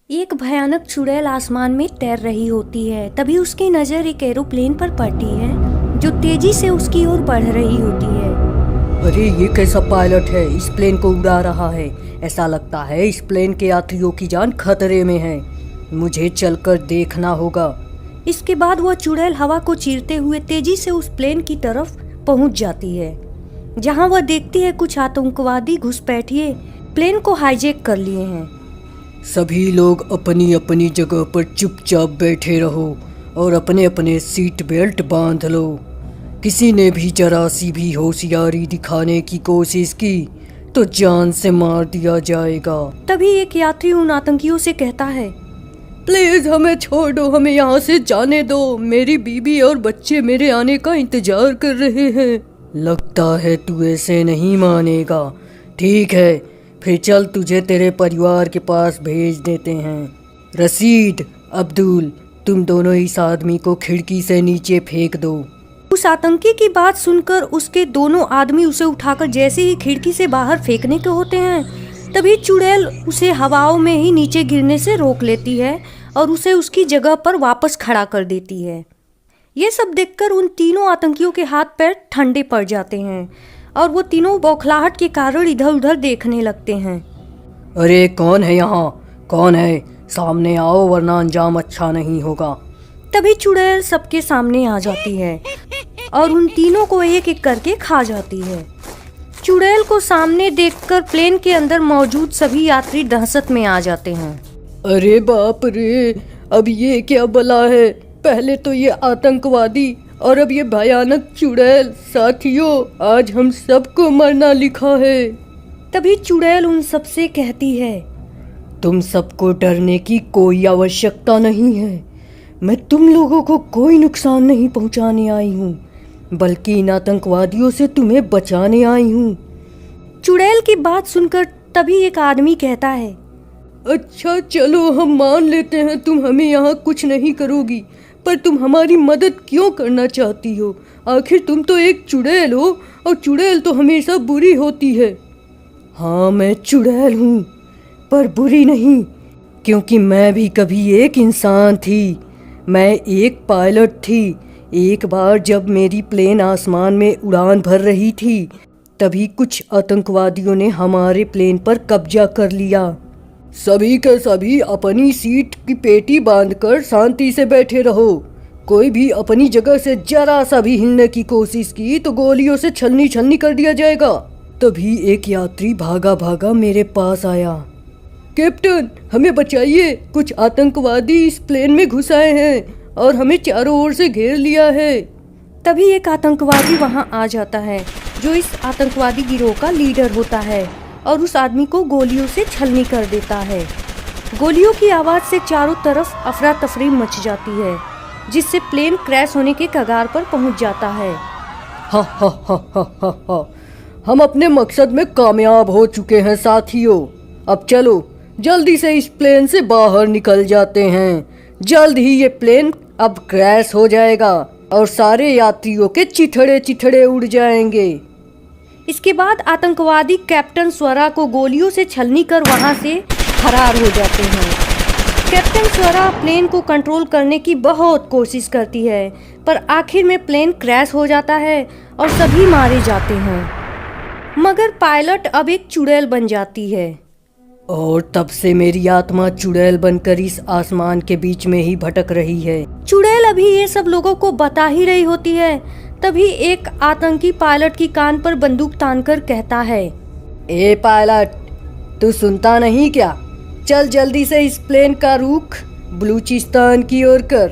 एक भयानक चुड़ैल आसमान में तैर रही होती है। तभी उसकी नजर एक एरोप्लेन पर पड़ती है जो तेजी से उसकी ओर बढ़ रही होती है। अरे ये कैसा पायलट है, इस प्लेन को उड़ा रहा है। ऐसा लगता है इस प्लेन के यात्रियों की जान खतरे में है। मुझे चलकर देखना होगा। इसके बाद वह चुड़ैल हवा को चीरते हुए तेजी से उस प्लेन की तरफ पहुंच जाती है, जहां वह देखती है कुछ आतंकवादी घुसपैठिए प्लेन को हाईजैक कर लिए हैं। सभी लोग अपनी अपनी जगह पर चुपचाप बैठे रहो और अपने अपने सीट बेल्ट बांध लो। किसी ने भी जरा सी भी होशियारी दिखाने की कोशिश की तो जान से मार दिया जाएगा। तभी एक यात्री उन आतंकियों से कहता है, प्लीज हमें छोड़ दो, हमें यहाँ से जाने दो। मेरी बीबी और बच्चे मेरे आने का इंतजार कर रहे हैं। लगता है तू ऐसे नहीं मानेगा। ठीक है, फिर चल तुझे तेरे परिवार के पास भेज देते हैं। रशीद, अब्दुल, तुम दोनों इस आदमी को खिड़की से नीचे फेंक दो। उस आतंकी की बात सुनकर उसके दोनों आदमी उसे उठाकर जैसे ही खिड़की से बाहर फेंकने के होते हैं, तभी चुड़ैल उसे हवाओं में ही नीचे गिरने से रोक लेती है और उसे उसकी जगह पर वापस खड़ा कर देती है। ये सब देखकर उन तीनों आतंकियों के हाथ पैर ठंडे पड़ जाते हैं और वो तीनों बौखलाहट के कारण इधर उधर देखने लगते हैं। अरे कौन है यहाँ, कौन है? सामने आओ वरना अंजाम अच्छा नहीं होगा। तभी चुड़ैल सबके सामने आ जाती है और उन तीनों को एक एक करके खा जाती है। चुड़ैल को सामने देखकर प्लेन के अंदर मौजूद सभी यात्री दहशत में आ जाते हैं। अरे बाप रे, अब ये क्या बला है? पहले तो ये आतंकवादी और अब ये भयानक चुड़ैल। साथियों, आज हम सबको मरना लिखा है। तभी चुड़ैल उन सबसे कहती है, तुम सबको डरने की कोई आवश्यकता नहीं है। मैं तुम लोगों को कोई नुकसान नहीं पहुंचाने आई हूँ, बल्कि इन आतंकवादियों से तुम्हें बचाने आई हूँ। चुड़ैल की बात सुनकर तभी एक आदमी कहता है, अच्छा चलो हम मान लेते हैं तुम हमें यहाँ कुछ नहीं करोगी, पर तुम हमारी मदद क्यों करना चाहती हो? आखिर तुम तो एक चुड़ैल हो और चुड़ैल तो हमेशा बुरी होती है। हाँ मैं चुड़ैल हूँ, पर बुरी नहीं, क्योंकि मैं भी कभी एक इंसान थी। मैं एक पायलट थी। एक बार जब मेरी प्लेन आसमान में उड़ान भर रही थी, तभी कुछ आतंकवादियों ने हमारे प्लेन पर कब्जा कर लिया। सभी के सभी अपनी सीट की पेटी बांधकर शांति से बैठे रहो। कोई भी अपनी जगह से जरा सा भी हिलने की कोशिश की तो गोलियों से छलनी छलनी कर दिया जाएगा। तभी एक यात्री भागा भागा मेरे पास आया। कैप्टन, हमें बचाइए, कुछ आतंकवादी इस प्लेन में घुस आए हैं और हमें चारों ओर से घेर लिया है। तभी एक आतंकवादी वहां आ जाता है जो इस आतंकवादी गिरोह का लीडर होता है और उस आदमी को गोलियों से छलनी कर देता है। गोलियों की आवाज से चारों तरफ अफरा तफरी मच जाती है, जिससे प्लेन क्रैश होने के कगार पर पहुंच जाता है। हा हा हा हा हा हा, हम अपने मकसद में कामयाब हो चुके हैं साथियों। अब चलो जल्दी से इस प्लेन से बाहर निकल जाते हैं। जल्द ही ये प्लेन अब क्रैश हो जाएगा और सारे यात्रियों के चिथड़े चिथड़े उड़ जाएंगे। इसके बाद आतंकवादी कैप्टन स्वरा को गोलियों से छलनी कर वहां से फरार हो जाते हैं। कैप्टन स्वरा प्लेन को कंट्रोल करने की बहुत कोशिश करती है, पर आखिर में प्लेन क्रैश हो जाता है और सभी मारे जाते हैं। मगर पायलट अब एक चुड़ैल बन जाती है और तब से मेरी आत्मा चुड़ैल बनकर इस आसमान के बीच में ही भटक रही है। चुड़ैल अभी ये सब लोगों को बता ही रही होती है, तभी एक आतंकी पायलट की कान पर बंदूक तानकर कहता है, ए पायलट, तू सुनता नहीं क्या? चल जल्दी से इस प्लेन का रुख बलूचिस्तान की ओर कर,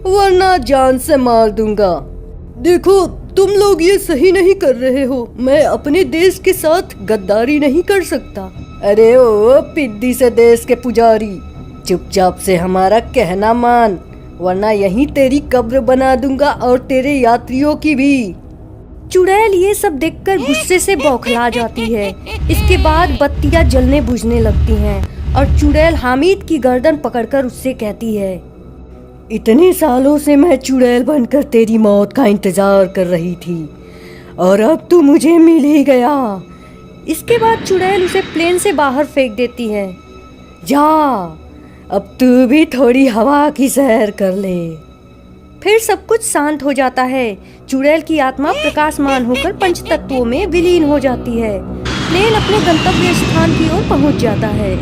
वरना जान से मार दूंगा। देखो तुम लोग ये सही नहीं कर रहे हो। मैं अपने देश के साथ गद्दारी नहीं कर सकता। अरे ओ पिद्दी से देश के पुजारी, चुपचाप से हमारा कहना मान, वरना यहीं तेरी कब्र बना दूंगा और तेरे यात्रियों की भी। चुड़ैल ये सब देखकर गुस्से से बौखला जाती है। इसके बाद बत्तियां जलने बुझने लगती हैं और चुड़ैल हामिद की गर्दन पकड़कर उससे कहती है, इतने सालों से मैं चुड़ैल बनकर तेरी मौत का इंतजार कर रही थी और अब तू मुझे मिल ही गया। इसके बाद चुड़ैल उसे प्लेन से बाहर फेंक देती है। जा, अब तू भी थोड़ी हवा की सैर कर ले। फिर सब कुछ शांत हो जाता है। चुड़ैल की आत्मा प्रकाशमान होकर पंच तत्वों में विलीन हो जाती है। प्लेन अपने गंतव्य स्थान की ओर पहुंच जाता है।